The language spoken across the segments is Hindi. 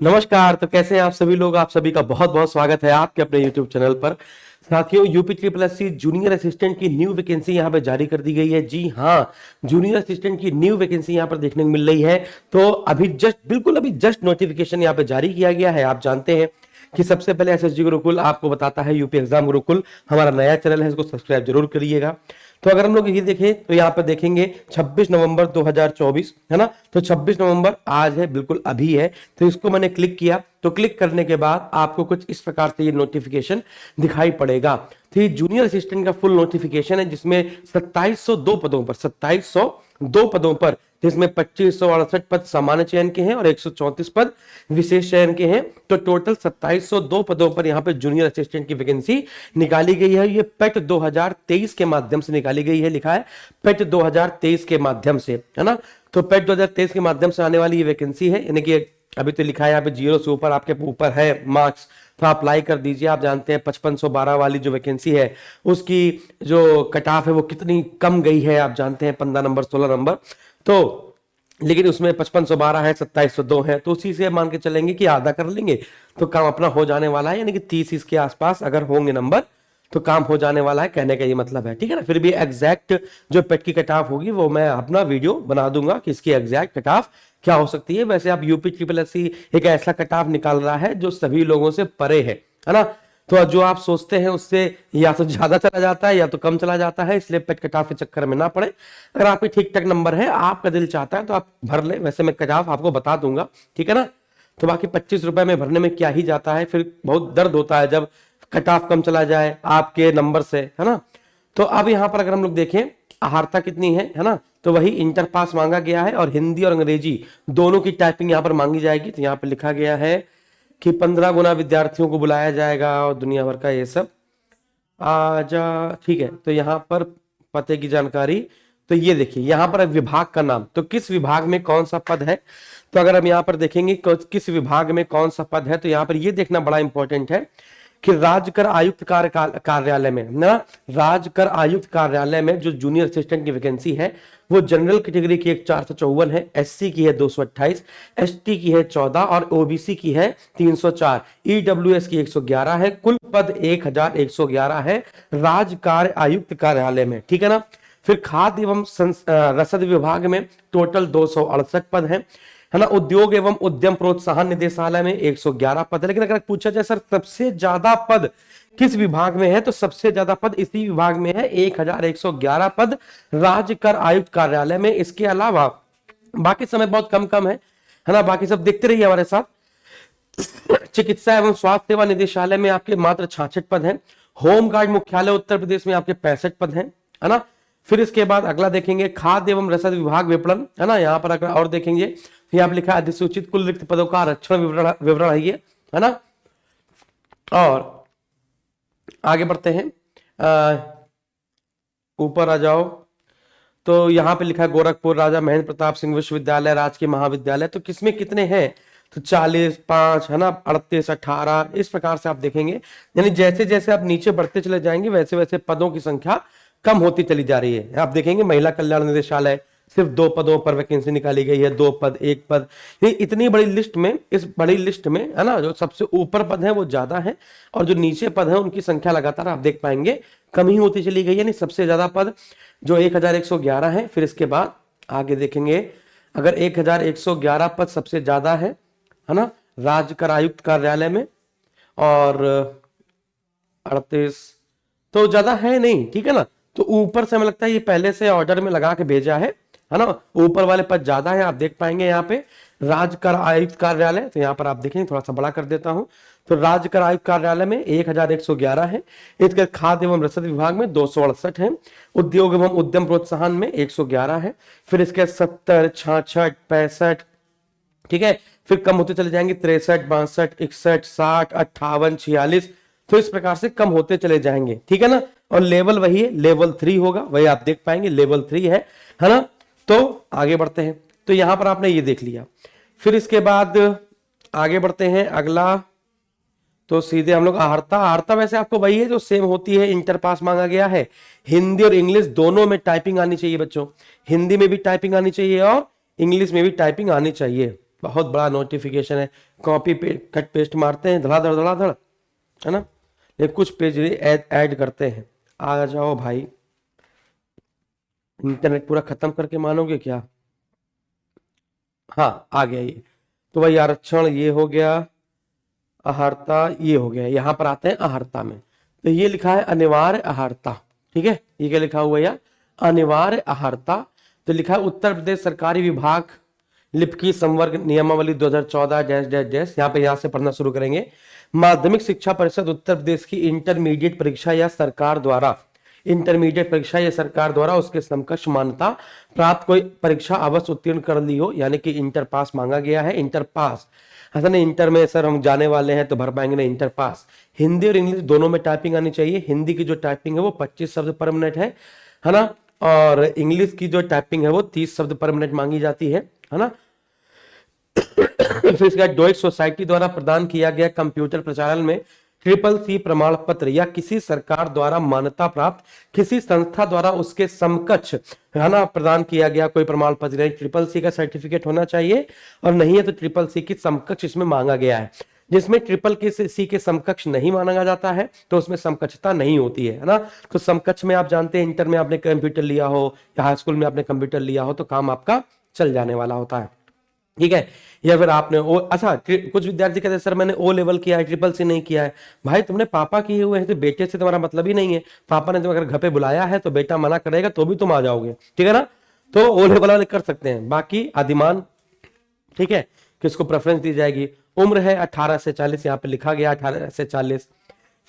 नमस्कार। तो कैसे हैं आप सभी लोग। आप सभी का बहुत बहुत स्वागत है आपके अपने YouTube चैनल पर। साथियों, UP triple S C junior assistant की न्यू वैकेंसी यहां पे जारी कर दी गई है। जी हाँ, जूनियर असिस्टेंट की न्यू वैकेंसी यहां पर देखने को मिल रही है। तो अभी जस्ट नोटिफिकेशन यहां पे जारी किया गया है। आप जानते हैं कि सबसे पहले एसएसजी गुरुकुल आपको बताता है, यूपी एग्जाम गुरुकुल हमारा नया चैनल है, इसको सब्सक्राइब जरूर करिएगा। तो अगर हम लोग ये देखें तो यहाँ पर देखेंगे 26 नवंबर 2024 है ना। तो 26 नवंबर आज है, बिल्कुल अभी है। तो इसको मैंने क्लिक किया, तो क्लिक करने के बाद आपको कुछ इस प्रकार से ये नोटिफिकेशन दिखाई पड़ेगा। तो ये जूनियर असिस्टेंट का फुल नोटिफिकेशन है, जिसमें 2702 पदों पर 2702 पदों पर, जिसमें 2568 पद सामान्य चयन के हैं और 134 पद विशेष चयन के हैं। तो टोटल 2702 पदों पर यहाँ पे जूनियर असिस्टेंट की वैकेंसी निकाली गई है। ये पेट 2023 के माध्यम से निकाली गई है, लिखा है पेट 2023 के माध्यम से, है ना। तो पेट 2023 के माध्यम से आने वाली ये वैकेंसी है, यानी कि अभी तो लिखा है यहाँ पे 0 से ऊपर आपके ऊपर है मार्क्स, तो अप्लाई कर दीजिए। आप जानते हैं 5512 वाली जो वैकेंसी है उसकी जो कट ऑफ है वो कितनी कम गई है, आप जानते हैं 15 नंबर 16 नंबर। तो लेकिन उसमें 5512 है, 2702 है, तो उसी से मान के चलेंगे कि आधा कर लेंगे तो काम अपना हो जाने वाला है। यानी कि 30 इसके आसपास अगर होंगे नंबर तो काम हो जाने वाला है, कहने का ये मतलब है, ठीक है ना। फिर भी एग्जैक्ट जो पेट की कट ऑफ होगी वो मैं अपना वीडियो बना दूंगा कि इसकी एग्जैक्ट कट ऑफ क्या हो सकती है। वैसे आप यूपी ट्रिपल एस सी एक ऐसा कट ऑफ निकाल रहा है जो सभी लोगों से परे है ना। तो जो आप सोचते हैं उससे या तो ज्यादा चला जाता है या तो कम चला जाता है, इसलिए पेट कट ऑफ के चक्कर में ना पड़े। अगर आपके ठीक ठाक नंबर है, आपका दिल चाहता है तो आप भर ले। वैसे मैं कट ऑफ आपको बता दूंगा, ठीक है ना। तो बाकी 25 रुपए में भरने में क्या ही जाता है, फिर बहुत दर्द होता है जब कट ऑफ कम चला जाए आपके नंबर से, है ना। तो अब यहाँ पर अगर हम लोग देखें अहार्ता कितनी है ना, तो वही इंटर पास मांगा गया है और हिंदी और अंग्रेजी दोनों की टाइपिंग यहाँ पर मांगी जाएगी। तो यहाँ पर लिखा गया है कि 15 गुना विद्यार्थियों को बुलाया जाएगा और दुनिया भर का ये सब आजा, ठीक है। तो यहाँ पर पते की जानकारी, तो ये देखिए यहाँ पर विभाग का नाम, तो किस विभाग में कौन सा पद है। तो अगर हम यहाँ पर देखेंगे किस विभाग में कौन सा पद है, तो यहाँ पर ये देखना बड़ा इंपॉर्टेंट है कि राज्य कर आयुक्त कार्यालय में ना, राज्य कर आयुक्त कार्यालय में जो जूनियर असिस्टेंट की वैकेंसी है वो जनरल कैटेगरी की एक 454 है, एससी की है 228, एसटी की है 14 और ओबीसी की है 304, ईडब्ल्यूएस की 111 है। कुल पद 1111 है राज्य कार्य आयुक्त कार्यालय में, ठीक है ना। फिर खाद्य एवं रसद विभाग में टोटल 268 पद है ना। उद्योग एवं उद्यम प्रोत्साहन निदेशालय में 111 पद है। लेकिन अगर पूछा जाए सर सबसे ज्यादा पद किस विभाग में है, तो सबसे ज्यादा पद इसी विभाग में है, 1111 पद राज्य कर आयुक्त कार्यालय में। इसके अलावा बाकी समय बहुत कम कम है ना। बाकी सब देखते रहिए हमारे साथ। चिकित्सा एवं स्वास्थ्य सेवा निदेशालय में आपके मात्र 66 पद हैं। होमगार्ड मुख्यालय उत्तर प्रदेश में आपके 65 पद हैं, है ना। फिर इसके बाद अगला देखेंगे खाद्य एवं रसद विभाग विपणन, है ना। यहाँ पर अगर और देखेंगे तो यहाँ पर लिखा है अधिसूचित कुल रिक्त पदों का आरक्षण विवरण है ये, है ना। और आगे बढ़ते हैं, ऊपर आ जाओ तो यहाँ पे लिखा है गोरखपुर राजा महेंद्र प्रताप सिंह विश्वविद्यालय राजकीय महाविद्यालय। तो किसमें कितने हैं, तो 40 5 है ना, 38 18 इस प्रकार से आप देखेंगे। यानी जैसे जैसे आप नीचे बढ़ते चले जाएंगे वैसे वैसे पदों की संख्या कम होती चली जा रही है। आप देखेंगे महिला कल्याण निदेशालय सिर्फ 2 पदों पर वैकेंसी निकाली गई है, 2 पद 1 पद। ये इतनी बड़ी लिस्ट में, इस बड़ी लिस्ट में है ना, जो सबसे ऊपर पद है वो ज्यादा है और जो नीचे पद है उनकी संख्या लगातार आप देख पाएंगे कम ही होती चली गई है। यानी सबसे ज्यादा पद जो 1111 है। फिर इसके बाद आगे देखेंगे, अगर 1111 पद सबसे ज्यादा है ना राज्य कर आयुक्त कार्यालय में, और 38 तो ज्यादा है नहीं, ठीक है ना। तो ऊपर से हमें लगता है ये पहले से ऑर्डर में लगा के भेजा है ना। ऊपर वाले पद ज्यादा है, आप देख पाएंगे यहाँ पे राज्य कर आयुक्त कार्यालय। तो यहाँ पर आप देखेंगे, थोड़ा सा बड़ा कर देता हूं, तो राज्य कर आयुक्त कार्यालय में 1111 है। इसके खाद्य एवं रसद विभाग में 268 है। उद्योग एवं उद्यम प्रोत्साहन में 111 है। फिर इसके 70 66 65, ठीक है। फिर कम होते चले जाएंगे 63 62 61 60 58 46, तो इस प्रकार से कम होते चले जाएंगे, ठीक है ना। और लेवल वही है, लेवल 3 होगा, वही आप देख पाएंगे लेवल 3 है ना। तो आगे बढ़ते हैं, तो यहां पर आपने ये देख लिया। फिर इसके बाद आगे बढ़ते हैं अगला, तो सीधे हम लोग आहारता वैसे आपको वही है जो सेम होती है, इंटर पास मांगा गया है। हिंदी और इंग्लिश दोनों में टाइपिंग आनी चाहिए बच्चों, हिंदी में भी टाइपिंग आनी चाहिए और इंग्लिश में भी टाइपिंग आनी चाहिए, बहुत बड़ा नोटिफिकेशन है, कॉपी पे कट पेस्ट मारते हैं धड़ाधड़ धड़ाधड़, है ना, ये कुछ पेज ऐड करते हैं। आ जाओ भाई, इंटरनेट पूरा खत्म करके मानोगे क्या। हाँ आ गया ये, तो भाई आरक्षण ये हो गया, अहर्ता ये हो गया, यहाँ पर आते हैं अहर्ता में। तो ये लिखा है अनिवार्य अहर्ता, ठीक है, ये क्या लिखा हुआ है यार, अनिवार्य अहर्ता। तो लिखा है उत्तर प्रदेश सरकारी विभाग लिपिकी संवर्ग नियमावली 2014 डैश डैश डैश, यहाँ से पढ़ना शुरू करेंगे। माध्यमिक शिक्षा परिषद उत्तर प्रदेश की इंटरमीडिएट परीक्षा या सरकार द्वारा, इंटरमीडिएट परीक्षा या सरकार द्वारा उसके समकक्ष मान्यता प्राप्त कोई परीक्षा अवश्य उत्तीर्ण कर ली हो, यानी कि इंटर पास मांगा गया है, इंटर पास। ऐसा नहीं इंटर में सर हम जाने वाले हैं तो भर पाएंगे, नहीं, इंटर पास। हिंदी और इंग्लिश दोनों में टाइपिंग आनी चाहिए। हिंदी की जो टाइपिंग है वो 25 शब्द पर मिनट है ना, और इंग्लिश की जो टाइपिंग है वो 30 शब्द पर मिनट मांगी जाती है ना। फिर इसके बाद डोइक सोसाइटी द्वारा प्रदान किया गया कंप्यूटर प्रचालन में CCC प्रमाण पत्र या किसी सरकार द्वारा मान्यता प्राप्त किसी संस्था द्वारा उसके समकक्ष, है ना, प्रदान किया गया कोई प्रमाण पत्र, नहीं CCC का सर्टिफिकेट होना चाहिए, और नहीं है तो CCC की समकक्ष इसमें मांगा गया है। जिसमें CCC के समकक्ष नहीं माना जाता है तो उसमें समकक्षता नहीं होती है ना। तो समकक्ष में आप जानते हैं, इंटर में आपने कंप्यूटर लिया हो या हाई स्कूल में आपने कंप्यूटर लिया हो तो काम आपका चल जाने वाला होता है, ठीक है। या फिर आपने अच्छा, कुछ विद्यार्थी कहते हैं सर मैंने O लेवल किया है, CCC नहीं किया है। भाई तुमने पापा किए हुए हैं तो बेटे से तुम्हारा मतलब ही नहीं है। पापा ने तुम्हें अगर घर पे बुलाया है तो बेटा मना करेगा तो भी तुम आ जाओगे, ठीक है ना। तो O लेवल वाले कर सकते हैं। बाकी आदिमान, ठीक है, किसको प्रेफरेंस दी जाएगी। उम्र है 18 से 40, यहाँ पे लिखा गया 18 से 40।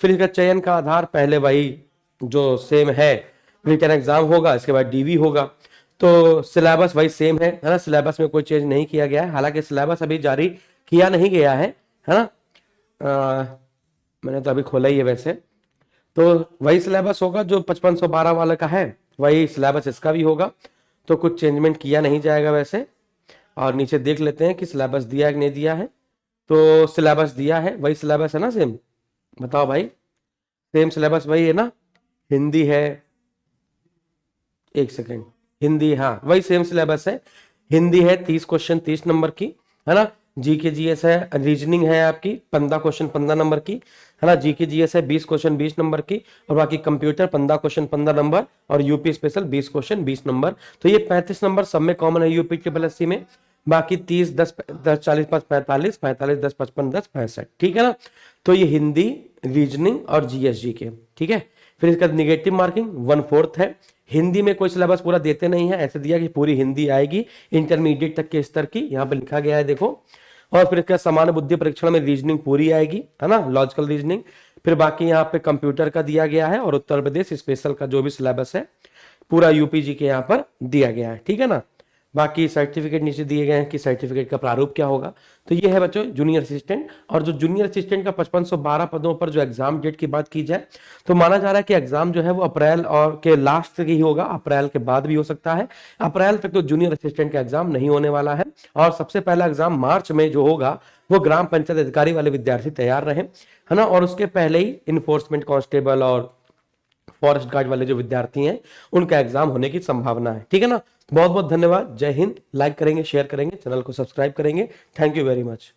फिर इसका चयन का आधार पहले वही जो सेम है, रिटन एग्जाम होगा, इसके बाद DV होगा। तो सिलेबस वही सेम है ना, सिलेबस में कोई चेंज नहीं किया गया है। हालांकि सिलेबस अभी जारी किया नहीं गया है ना, मैंने तो अभी खोला ही है वैसे। तो वही सिलेबस होगा जो 5512 वाला का है, वही सिलेबस इसका भी होगा। तो कुछ चेंजमेंट किया नहीं जाएगा वैसे। और नीचे देख लेते हैं कि सिलेबस दिया है कि नहीं दिया है। तो सिलेबस दिया है, वही सिलेबस है ना सेम, बताओ भाई, सेम सिलेबस वही है ना। हिंदी है, एक सेकेंड, हिंदी, हाँ वही सेम सिलेबस है। हिंदी है 30 क्वेश्चन 30 नंबर की, है ना। GK GS है, रीजनिंग है आपकी 15 क्वेश्चन 15 नंबर की, है ना। GK GS है 20 क्वेश्चन 20 नंबर की, और बाकी कंप्यूटर 15 क्वेश्चन 15 नंबर, और यूपी स्पेशल 20 क्वेश्चन 20 नंबर। तो ये 35 नंबर सब में कॉमन है UPSSC में। बाकी 30 10 10 40 5 45 45 10 55 10 65, ठीक है ना। तो ये हिंदी, रीजनिंग और GSG के, ठीक है। फिर इसका निगेटिव मार्किंग 1/4 है। हिंदी में कोई सिलेबस पूरा देते नहीं है, ऐसे दिया कि पूरी हिंदी आएगी इंटरमीडिएट तक के स्तर की, यहाँ पे लिखा गया है देखो। और फिर इसका सामान्य बुद्धि परीक्षण में रीजनिंग पूरी आएगी, है ना, लॉजिकल रीजनिंग। फिर बाकी यहाँ पे कंप्यूटर का दिया गया है, और उत्तर प्रदेश स्पेशल का जो भी सिलेबस है पूरा UPG के यहाँ पर दिया गया है, ठीक है ना। बाकी सर्टिफिकेट नीचे दिए गए हैं कि सर्टिफिकेट का प्रारूप क्या होगा। तो ये है बच्चों जूनियर असिस्टेंट। और जो जूनियर असिस्टेंट का 5512 पदों पर जो एग्जाम डेट की बात की जाए तो माना जा रहा है कि एग्जाम जो है वो अप्रैल और के लास्ट तक ही होगा, अप्रैल के बाद भी हो सकता है। अप्रैल तक तो जूनियर असिस्टेंट का एग्जाम नहीं होने वाला है, और सबसे पहला एग्जाम मार्च में जो होगा वो ग्राम पंचायत अधिकारी वाले विद्यार्थी तैयार रहे, है ना। और उसके पहले ही इन्फोर्समेंट कांस्टेबल और फॉरेस्ट गार्ड वाले जो विद्यार्थी हैं उनका एग्जाम होने की संभावना है, ठीक है ना। बहुत बहुत धन्यवाद, जय हिंद। लाइक करेंगे, शेयर करेंगे, चैनल को सब्सक्राइब करेंगे। Thank you very much.